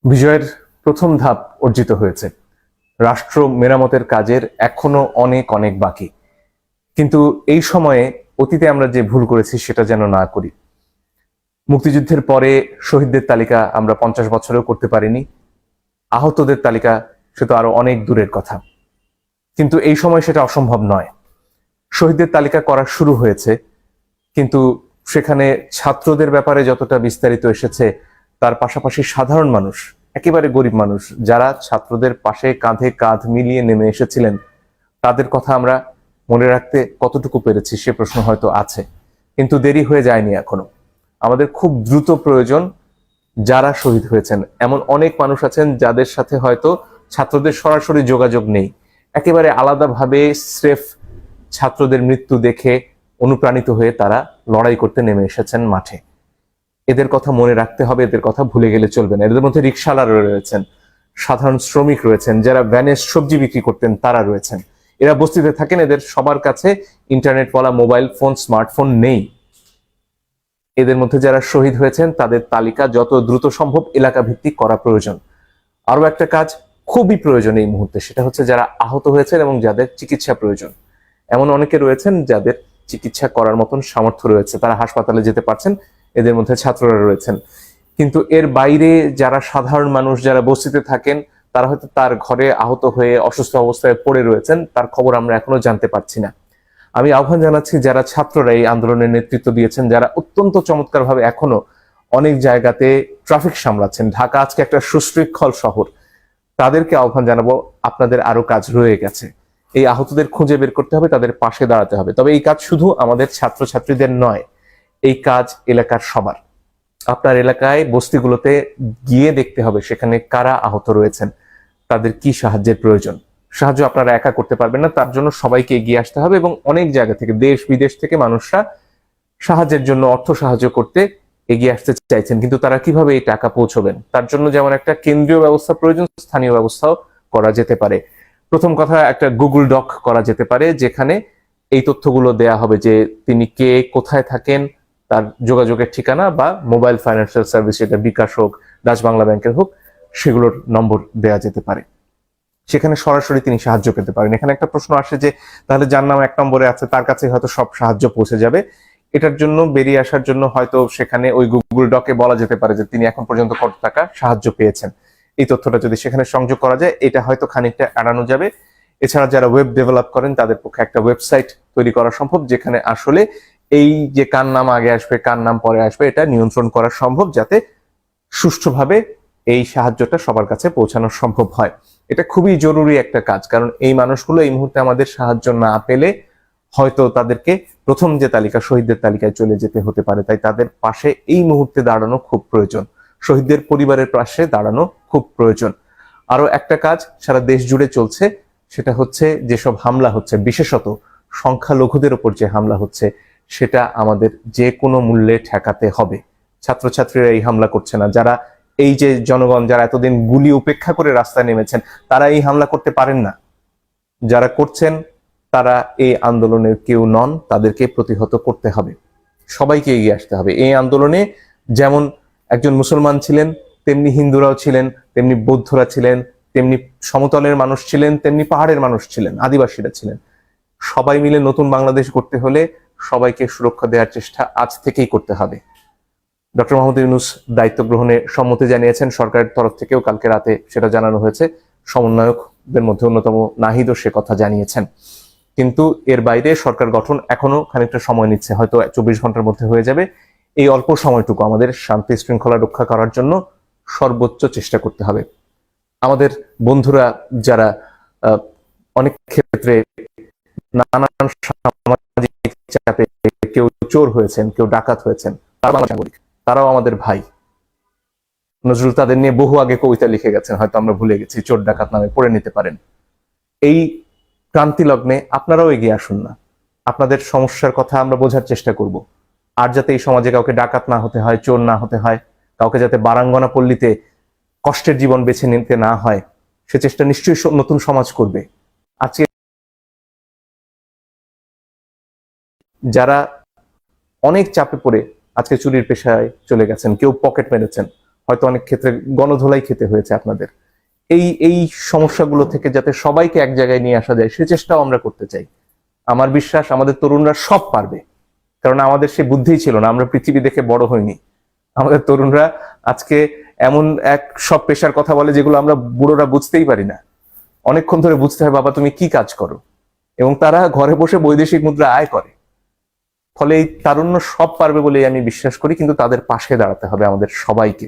বিজয়ের প্রথম ধাপ অর্জিত হয়েছে। রাষ্ট্র মেরামতের কাজের এখনো অনেক অনেক বাকি। কিন্তু এই সময়ে অতীতে আমরা যে ভুল করেছি সেটা যেন না করি। মুক্তিযুদ্ধের পরে শহীদদের তালিকা আমরা 50 বছরেও করতে পারিনি। আহতদের তালিকা সে তো আরো অনেক দূরের কথা। কিন্তু এই সময় সেটা অসম্ভব নয়। শহীদদের তালিকা করা শুরু হয়েছে, কিন্তু সেখানে ছাত্রদের ব্যাপারে যতটা বিস্তারিত এসেছে, তার পাশাপাশি সাধারণ মানুষ, একেবারে গরিব মানুষ যারা ছাত্রদের পাশে কাঁধে কাঁধ মিলিয়ে নেমে এসেছিলেন, তাদের কথা আমরা মনে রাখতে কতটুকু পেরেছি সে প্রশ্ন হয়তো আছে। কিন্তু দেরি হয়ে যায়নি এখনো। আমাদের খুব দ্রুত প্রয়োজন যারা শহীদ হয়েছেন, এমন অনেক মানুষ আছেন যাদের সাথে হয়তো ছাত্রদের সরাসরি যোগাযোগ নেই, একেবারে আলাদাভাবে স্রেফ ছাত্রদের মৃত্যু দেখে অনুপ্রাণিত হয়ে তারা লড়াই করতে নেমে এসেছেন মাঠে। এদের কথা মনে রাখতে হবে, এদের কথা ভুলে গেলে চলবে না। এদের মধ্যে রিকশাওয়ালা রয়েছেন, সাধারণ শ্রমিক রয়েছেন, যারা ভ্যানে সবজি বিক্রি করতেন তারা রয়েছেন। এরা বস্তিতে থাকেন, এদের সবার কাছে ইন্টারনেটওয়ালা মোবাইল ফোন, স্মার্টফোন নেই। এদের মধ্যে যারা শহীদ হয়েছেন তাদের তালিকা যত দ্রুত সম্ভব এলাকা ভিত্তিক করা প্রয়োজন। আরো একটা কাজ খুবই প্রয়োজন এই মুহূর্তে, সেটা হচ্ছে যারা আহত হয়েছেন এবং যাদের চিকিৎসা প্রয়োজন। এমন অনেকে রয়েছেন যাদের চিকিৎসা করার মতন সামর্থ্য রয়েছে, তারা হাসপাতালে যেতে পারছেন, এদের মধ্যে ছাত্ররা রয়েছেন। কিন্তু এর বাইরে যারা সাধারণ মানুষ, যারা বস্তিতে থাকেন, তারা হয়তো তার ঘরে আহত হয়ে অসুস্থ অবস্থায় পড়ে রয়েছেন, তার খবর আমরা এখনো জানতে পারছি না। আমি আহ্বান জানাচ্ছি যারা ছাত্ররা এই আন্দোলনের নেতৃত্ব দিয়েছেন, যারা অত্যন্ত চমৎকারভাবে এখনো অনেক জায়গাতে ট্রাফিক সামলাচ্ছেন, ঢাকা আজকে একটা সুশৃঙ্খল শহর, তাদেরকে আহ্বান জানাবো, আপনাদের আরো কাজ রয়ে গেছে। এই আহতদের খুঁজে বের করতে হবে, তাদের পাশে দাঁড়াতে হবে। তবে এই কাজ শুধু আমাদের ছাত্রছাত্রীদের নয়, এই কাজ এলাকার সবার। আপনার এলাকায় বস্তিগুলোতে গিয়ে দেখতে হবে সেখানে কারা আহত রয়েছেন, তাদের কি সাহায্যের প্রয়োজন। সাহায্য আপনারা একা করতে পারবেন না, তার জন্য সবাইকে এগিয়ে আসতে হবে। এবং অনেক জায়গা থেকে, দেশ বিদেশ থেকে মানুষরা সাহায্যের জন্য, অর্থ সাহায্য করতে এগিয়ে আসতে চাইছেন। কিন্তু তারা কিভাবে এই টাকা পৌঁছবেন, তার জন্য যেমন একটা কেন্দ্রীয় ব্যবস্থা প্রয়োজন, স্থানীয় ব্যবস্থাও করা যেতে পারে। প্রথম কথা, একটা গুগল ডক করা যেতে পারে, যেখানে এই তথ্যগুলো দেয়া হবে যে তিনি কে, কোথায় থাকেন, তার যোগাযোগের ঠিকানা বা মোবাইল ফাইন্যান্সিয়াল সার্ভিস, এটা বিকাশ হোক, ডাচ বাংলা ব্যাংকের হোক, সেগুলোর নম্বর দেয়া যেতে পারে। সেখানে সরাসরি তিনি সাহায্য পেতে পারেন। এখানে একটা প্রশ্ন আসে যে তাহলে যার নাম 1 নম্বরে আছে তার কাছে হয়তো সব সাহায্য পৌঁছে যাবে। এটার জন্য বেরিয়ে আসার জন্য হয়তো সেখানে ওই গুগল ডকে বলা যেতে পারে যে তিনি এখন পর্যন্ত কত টাকা সাহায্য পেয়েছেন। এই তথ্যটা যদি সেখানে সংযোগ করা যায়, এটা হয়তো খানিকটা এড়ানো যাবে। এছাড়া যারা ওয়েব ডেভেলপ করেন তাদের পক্ষে একটা ওয়েবসাইট তৈরি করা সম্ভব, যেখানে আসলে এই যে কার নাম আগে আসবে, কার নাম পরে আসবে, এটা নিয়ন্ত্রণ করা সম্ভব, যাতে সুষ্ঠুভাবে এই সাহায্যটা সবার কাছে পৌঁছানো সম্ভব হয়। এটা খুবই জরুরি একটা কাজ, কারণ এই মানুষগুলো এই মুহূর্তে আমাদের সাহায্য না পেলে হয়তো তাদেরকে প্রথম যে তালিকা, শহীদদের তালিকায় চলে যেতে হতে পারে। তাই তাদের পাশে এই মুহূর্তে দাঁড়ানো খুব প্রয়োজন, শহীদদের পরিবারের পাশে দাঁড়ানো খুব প্রয়োজন। আরো একটা কাজ সারা দেশ জুড়ে চলছে, সেটা হচ্ছে যেসব হামলা হচ্ছে, বিশেষত সংখ্যালঘুদের উপর যে হামলা হচ্ছে, সেটা আমাদের যে কোনো মূল্যে ঠেকাতে হবে। ছাত্রছাত্রীরা এই হামলা করছে না, যারা এই যে জনগণ যারা এতদিন গুলি উপেক্ষা করে রাস্তায় নেমেছেন, তারা এই হামলা করতে পারেন না। যারা করছেন তারা এই আন্দোলনের কেউ নন, তাদেরকে প্রতিহত করতে হবে, সবাইকে এগিয়ে আসতে হবে এই আন্দোলনে। যেমন একজন মুসলমান ছিলেন, তেমনি হিন্দুরাও ছিলেন, তেমনি বৌদ্ধরা ছিলেন, তেমনি সমতলের মানুষ ছিলেন, তেমনি পাহাড়ের মানুষ ছিলেন, আদিবাসীরা ছিলেন। সবাই মিলে নতুন বাংলাদেশ করতে হলে সবাইকে সুরক্ষা দেওয়ার চেষ্টা আজ থেকেই করতে হবে। ডক্টর মোহাম্মদ ইউনূস দায়িত্ব গ্রহণে সম্মতি জানিয়েছেন, সরকারের তরফ থেকেও কালকে রাতে সেটা জানানো হয়েছে। সমন্বয়কদের মধ্যে অন্যতম নাহিদও সে কথা জানিয়েছেন। কিন্তু এর বাইরে সরকার গঠন এখনো খানিকটা সময় নিচ্ছে, হয়তো 24 ঘন্টার মধ্যে হয়ে যাবে। এই অল্প সময়টুকু আমাদের শান্তি শৃঙ্খলা রক্ষা করার জন্য সর্বোচ্চ চেষ্টা করতে হবে। আমাদের বন্ধুরা যারা অনেক ক্ষেত্রে নানান সামাজিক চাপে কেউ চোর হয়েছেন, কেউ ডাকাত হয়েছেন, তারা নাগরিক, তারাও আমাদের ভাই। নজরুল তাদের নিয়ে বহু আগে কবিতা লিখে গেছেন, হয়তো আমরা ভুলে গেছি, চোর ডাকাত নামে পড়ে নিতে পারেন। এই ক্রান্তি লগ্নে আপনারাও এগিয়ে আসুন না, আপনাদের সমস্যার কথা আমরা বোঝার চেষ্টা করব। আর যাতে এই সমাজে কাউকে ডাকাত না হতে হয়, চোর না হতে হয়, কাউকে যাতে বারাঙ্গনা পল্লীতে কষ্টের জীবন বেছে নিতে না হয়, সে চেষ্টা নিশ্চয়ই নতুন সমাজ করবে। আজকে যারা অনেক চাপে পড়ে আজকে চুরির পেশায় চলে গেছেন, কেউ পকেট মেরেছেন, হয়তো অনেক ক্ষেত্রে গণধোলাই খেতে হয়েছে আপনাদের। এই সমস্যাগুলো থেকে যাতে সবাইকে এক জায়গায় নিয়ে আসা যায় সে চেষ্টাও আমরা করতে চাই। আমার বিশ্বাস আমাদের তরুণরা সব পারবে, কারণ আমাদের সে বুদ্ধিই ছিল না, আমরা পৃথিবী দেখে বড় হইনি। আমাদের তরুণরা আজকে এমন এক সব পেশার কথা বলে যেগুলো আমরা বুড়োরা বুঝতেই পারি না। অনেকক্ষণ ধরে বুঝতে হয় বাবা তুমি কি কাজ করো, এবং তারা ঘরে বসে বৈদেশিক মুদ্রা আয় করে। ফলে এই তারুণ্য সব পারবে বলেই আমি বিশ্বাস করি, কিন্তু তাদের পাশে দাঁড়াতে হবে আমাদের সবাইকে।